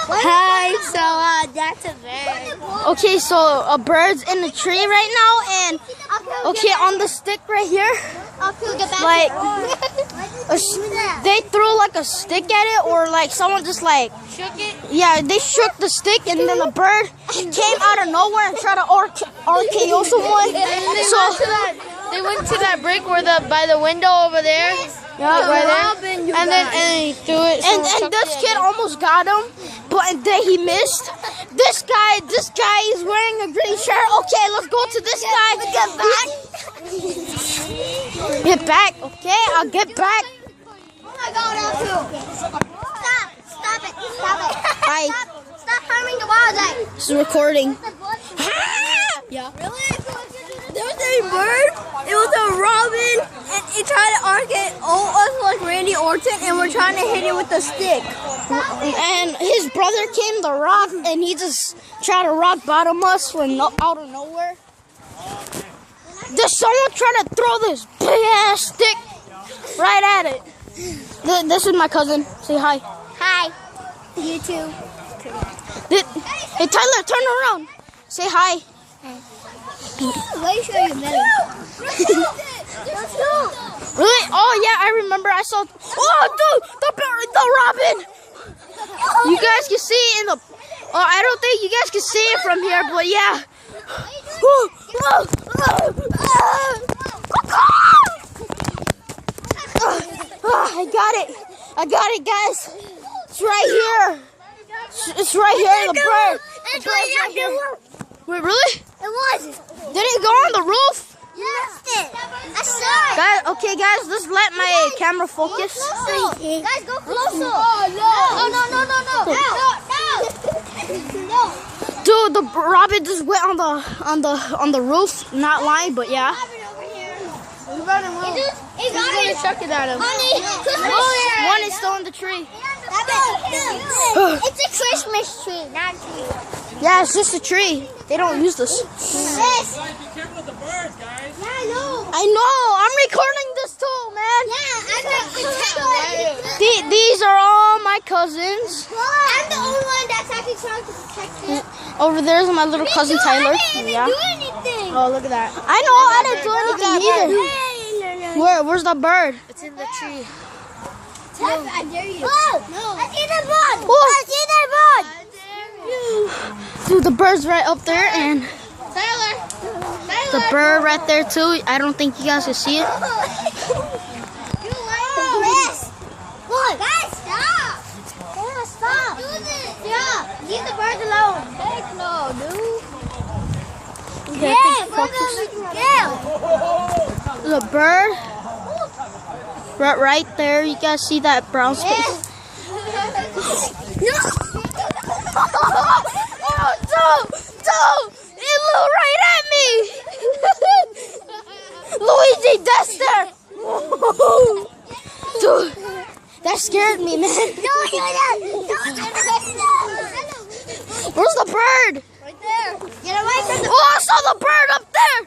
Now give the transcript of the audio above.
Hi, so that's a bird. Okay, so a bird's in the tree right now, and okay, on the stick right here, like they threw like a stick at it, or like someone just like Shook it? yeah, they shook the stick, and then the bird came out of nowhere and tried to RKO someone. They went to that brick where by the window over there. Yeah, right there. And he threw it. And this kid almost got him, but then he missed. This guy is wearing a green shirt. Okay, let's go to this guy. Get back. Get back. Okay, I'll get back. Oh my God, Stop it. Hi. Stop harming the wildlife. This is recording. Yeah. Really? There was a bird, it was a robin, and it tried to RKO us like Randy Orton, and we're trying to hit it with a stick. And his brother came to rock, and he just tried to rock bottom us from out of nowhere. There's someone trying to throw this big ass stick right at it. This is my cousin. Say hi. Hi. You too. Hey Tyler, turn around. Say hi. Why you show your belly? Let's go. Really? Oh yeah, I remember. I saw. Oh, dude, the robin. You guys can see it in the. Oh, I don't think you guys can see it from here, but yeah. I got it, guys. It's right here. It's right here. The bird. It's right here. Wait, really? It was. Did it go on the roof? Yes. I saw it. Guys, okay, guys, let's let my camera focus. Guys, go closer. No. Dude, the robin just went on the roof. Not lying, but yeah. He's gonna chuck it at him. One is still in the tree. It's a Christmas tree, not a tree. Yeah, it's just a tree. They don't use this. Yes. Be careful with the birds, guys. Yeah, I know. I know. I'm recording this too, man. Yeah, I'm gonna protect These are all my cousins. I'm the only one that's actually trying to protect him. Over there's my little cousin Tyler. Yeah. Do anything. Oh, look at that. I know. I didn't do anything either. Where's the bird? It's in the tree. I dare you. Oh, no. I see the bird. Oh. I see the bird. Dude, the bird's right up there, and Tyler. the bird right there too. I don't think you guys can see it. You like this. What? Guys, stop. Yeah, stop. Do this. Yeah. Leave the birds alone. Heck no, dude. Okay, I think focus. Yeah. The bird right there. You guys see that brown space? Oh, dude, it blew right at me. Luigi, that's there. Dude, that scared me, man. Where's the bird? Right there. Get away from the Oh, I saw the bird up there.